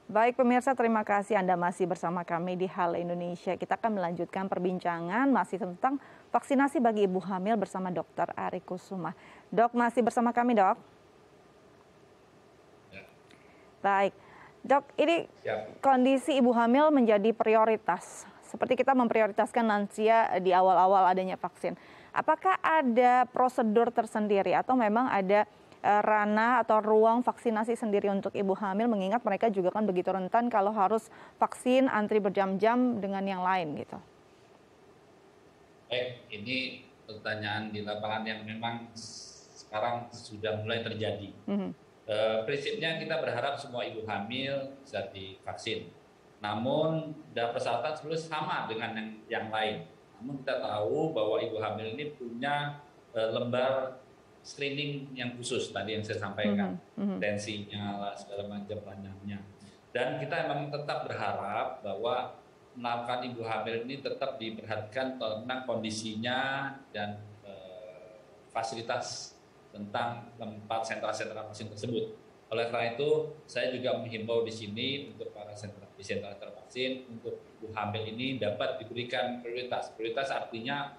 Baik pemirsa, terima kasih Anda masih bersama kami di Halo Indonesia. Kita akan melanjutkan perbincangan masih tentang vaksinasi bagi ibu hamil bersama Dr. Ari Kusuma. Dok, masih bersama kami, Dok? Ya. Baik. Dok, ini kondisi ibu hamil menjadi prioritas. Seperti kita memprioritaskan lansia di awal-awal adanya vaksin. Apakah ada prosedur tersendiri atau memang ada ranah atau ruang vaksinasi sendiri untuk ibu hamil, mengingat mereka juga kan begitu rentan kalau harus vaksin antri berjam-jam dengan yang lain gitu. Baik, ini pertanyaan di lapangan yang memang sekarang sudah mulai terjadi. Prinsipnya kita berharap semua ibu hamil bisa divaksin. Namun persyaratan sebenarnya sama dengan yang lain. Namun kita tahu bahwa ibu hamil ini punya lembar screening yang khusus tadi yang saya sampaikan, tensinya lah segala macam banyaknya. Dan kita memang tetap berharap bahwa melakukan ibu hamil ini tetap diperhatikan tentang kondisinya dan fasilitas tentang tempat sentra-sentra vaksin tersebut. Oleh karena itu, saya juga menghimbau di sini untuk para sentra vaksin untuk ibu hamil ini dapat diberikan prioritas. Prioritas artinya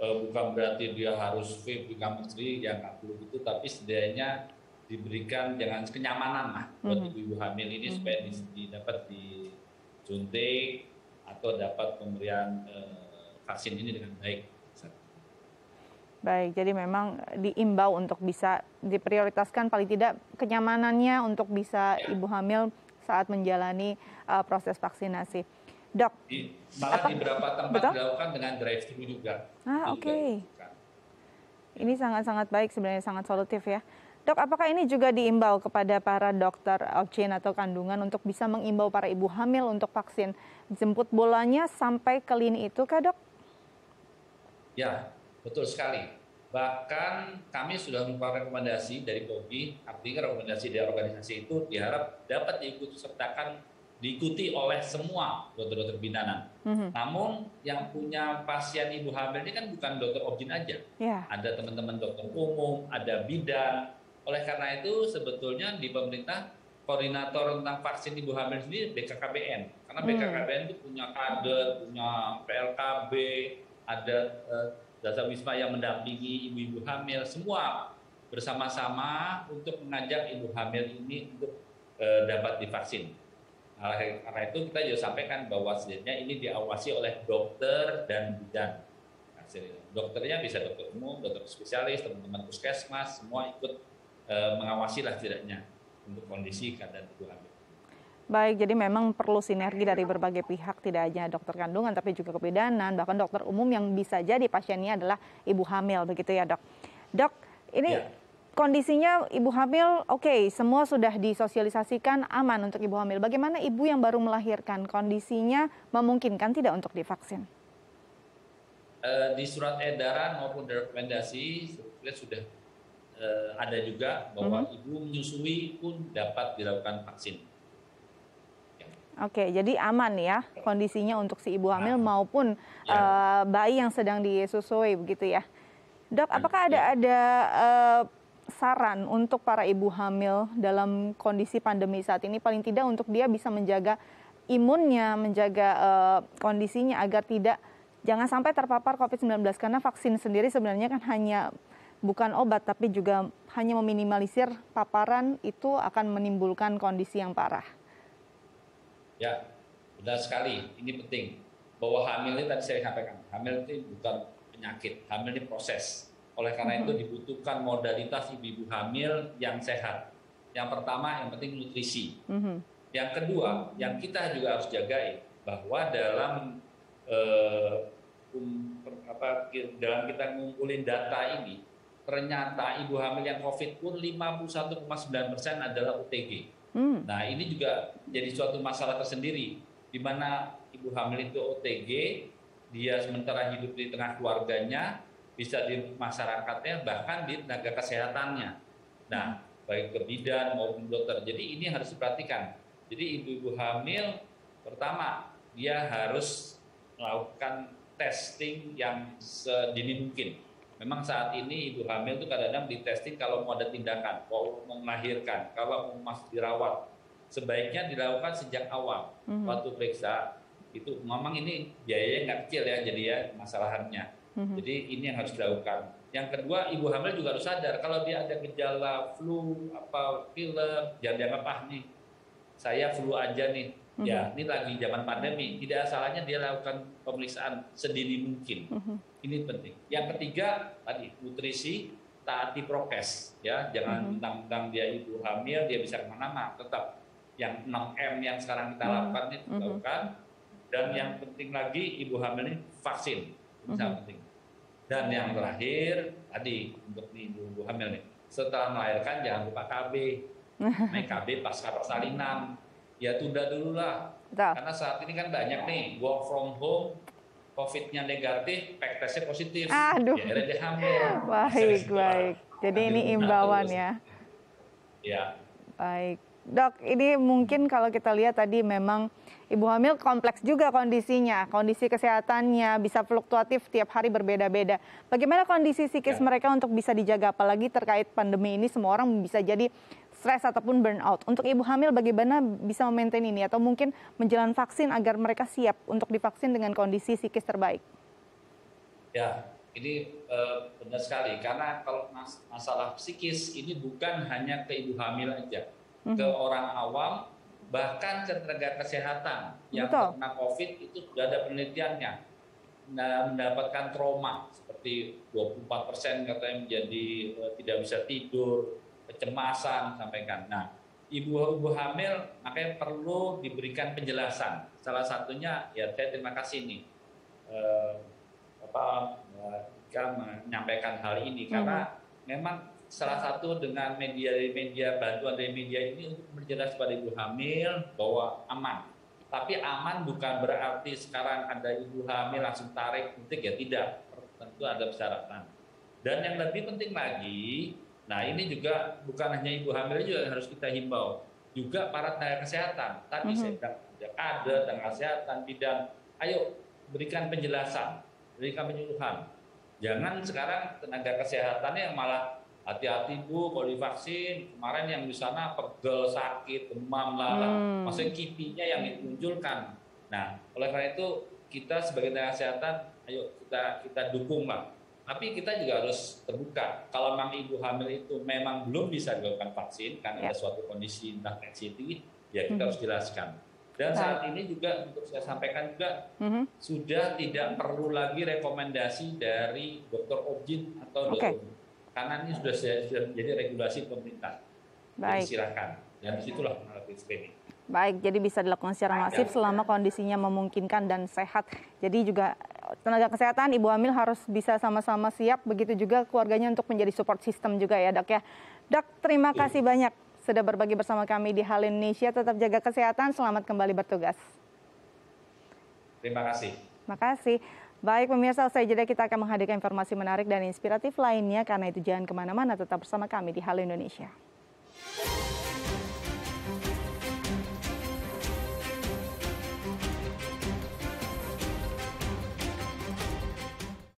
bukan berarti dia harus vape di kamar sendiri, ya nggak perlu gitu, tapi setidaknya diberikan jangan kenyamanan lah buat ibu hamil ini supaya dapat disuntik atau dapat pemberian vaksin ini dengan baik. Baik, jadi memang diimbau untuk bisa diprioritaskan paling tidak kenyamanannya untuk bisa ibu hamil saat menjalani proses vaksinasi. Dok, malah di beberapa tempat dilakukan dengan drive-thru juga. Oke. Ini sangat-sangat baik sebenarnya, sangat solutif ya. Dok, apakah ini juga diimbau kepada para dokter obgyn atau kandungan untuk bisa mengimbau para ibu hamil untuk vaksin? Jemput bolanya sampai ke lini itu kah, Dok? Ya, betul sekali. Bahkan kami sudah membuat rekomendasi dari POGI, artinya rekomendasi dari organisasi itu diharap dapat diikuti oleh semua dokter-dokter binaan. Namun yang punya pasien ibu hamil ini kan bukan dokter obgyn aja. Ada teman-teman dokter umum, ada bidan. Oleh karena itu sebetulnya di pemerintah koordinator tentang vaksin ibu hamil sendiri BKKBN. Karena BKKBN itu punya kader, punya PLKB, ada Dasar Wisma yang mendampingi ibu-ibu hamil, semua bersama-sama untuk mengajak ibu hamil ini untuk dapat divaksin. Karena itu kita juga sampaikan bahwa sebenarnya ini diawasi oleh dokter dan bidan. Dokternya bisa dokter umum, dokter spesialis, teman-teman puskesmas, semua ikut mengawasi lah setidaknya untuk kondisi keadaan ibu hamil. Baik, jadi memang perlu sinergi dari berbagai pihak, tidak hanya dokter kandungan tapi juga kebidanan, bahkan dokter umum yang bisa jadi pasiennya adalah ibu hamil, begitu ya, Dok. Dok, ini kondisinya ibu hamil, oke, semua sudah disosialisasikan aman untuk ibu hamil. Bagaimana ibu yang baru melahirkan, kondisinya memungkinkan tidak untuk divaksin? Di surat edaran maupun rekomendasi sebetulnya sudah ada juga bahwa ibu menyusui pun dapat dilakukan vaksin. Oke, jadi aman ya kondisinya untuk si ibu hamil maupun bayi yang sedang disusui, begitu ya. Dok, apakah ada saran untuk para ibu hamil dalam kondisi pandemi saat ini, paling tidak untuk dia bisa menjaga imunnya, menjaga kondisinya agar jangan sampai terpapar COVID-19, karena vaksin sendiri sebenarnya kan bukan obat tapi juga hanya meminimalisir paparan, itu akan menimbulkan kondisi yang parah. Ya, benar sekali. Ini penting. Bahwa hamil ini tadi saya sampaikan, hamil itu bukan penyakit, hamil ini proses. Oleh karena itu dibutuhkan modalitas ibu-ibu hamil yang sehat. Yang pertama, yang penting nutrisi. Yang kedua, yang kita juga harus jagai bahwa dalam kita ngumpulin data ini, ternyata ibu hamil yang COVID pun 51,9% adalah OTG. Nah, ini juga jadi suatu masalah tersendiri, di mana ibu hamil itu OTG, dia sementara hidup di tengah keluarganya, bisa di masyarakatnya, bahkan di tenaga kesehatannya. Nah, baik ke bidan maupun dokter. Jadi ini harus diperhatikan. Jadi ibu-ibu hamil, pertama, dia harus melakukan testing yang sedini mungkin. Memang saat ini ibu hamil itu kadang-kadang di testing kalau mau ada tindakan, kalau mau melahirkan, kalau mau masuk dirawat. sebaiknya dilakukan sejak awal. Waktu periksa, itu memang ini biayanya nggak kecil ya, jadi ya masalahannya. Jadi ini yang harus dilakukan. Yang kedua, ibu hamil juga harus sadar kalau dia ada gejala flu, pilek, jangan dianggap nih, saya flu aja nih. Ya, ini lagi zaman pandemi. Tidak salahnya dia lakukan pemeriksaan sedini mungkin. Ini penting. Yang ketiga, tadi nutrisi, taati prokes. Ya, jangan mentang-mentang dia ibu hamil, dia bisa kemana-mana. Tetap yang 6M yang sekarang kita lakukan itu lakukan. Dan yang penting lagi, ibu hamil ini vaksin. Ini sangat penting. Dan yang terakhir, tadi untuk ibu hamil nih, setelah melahirkan jangan lupa KB. Naik KB pasca persalinan. Ya tunda dulu lah. Karena saat ini kan banyak nih work from home, COVID-nya negatif, pack testnya positif. Aduh. Ya dia hamil. Baik. Jadi ini imbauan ya. Ya. Baik. Dok, ini mungkin kalau kita lihat tadi memang ibu hamil kompleks juga kondisinya. Kondisi kesehatannya bisa fluktuatif tiap hari berbeda-beda. Bagaimana kondisi psikis mereka untuk bisa dijaga? Apalagi terkait pandemi ini semua orang bisa jadi stres ataupun burnout. Untuk ibu hamil bagaimana bisa memaintain ini? Atau mungkin menjalani vaksin agar mereka siap untuk divaksin dengan kondisi psikis terbaik? Ya, ini benar sekali. Karena kalau masalah psikis ini bukan hanya ke ibu hamil aja. Ke orang awam, bahkan ke tenaga kesehatan yang terkena COVID itu sudah ada penelitiannya. Mendapatkan trauma seperti 24% katanya menjadi tidak bisa tidur, kecemasan sampaikan. Nah, ibu hamil makanya perlu diberikan penjelasan. Salah satunya ya saya terima kasih nih menyampaikan hal ini karena memang salah satu dengan media bantuan dari media ini untuk berjelas pada ibu hamil bahwa aman. Tapi aman bukan berarti sekarang ada ibu hamil langsung tarik suntik ya, tidak. Tentu ada persyaratan. Dan yang lebih penting lagi, nah ini juga bukan hanya ibu hamil juga yang harus kita himbau, juga para tenaga kesehatan. Tadi saya bilang ada tenaga kesehatan bidang, ayo berikan penjelasan, berikan penyuluhan. Jangan sekarang tenaga kesehatannya yang malah hati-hati Bu, kalau divaksin, kemarin yang di sana pegel, sakit, demam, maksudnya kipinya yang dimunculkan. Nah, oleh karena itu kita sebagai tenaga kesehatan, ayo kita dukung lah. Tapi kita juga harus terbuka. Kalau memang ibu hamil itu memang belum bisa dilakukan vaksin, karena ada suatu kondisi infeksi tinggi, ya kita harus jelaskan. Dan saat ini juga untuk saya sampaikan juga, sudah tidak perlu lagi rekomendasi dari dokter objin atau dokter. Karena ini sudah jadi regulasi pemerintah. Baik. Jadi silakan. Dan disitulah mengalami screening. Baik, jadi bisa dilakukan secara masif selama kondisinya memungkinkan dan sehat. Jadi juga tenaga kesehatan, ibu hamil harus bisa sama-sama siap, begitu juga keluarganya untuk menjadi support system juga ya Dok ya. Dok, terima kasih banyak sudah berbagi bersama kami di Halo Indonesia. Tetap jaga kesehatan, selamat kembali bertugas. Terima kasih. Terima kasih. Baik pemirsa, usai jeda kita akan menghadirkan informasi menarik dan inspiratif lainnya. Karena itu jangan kemana-mana, tetap bersama kami di Halo Indonesia.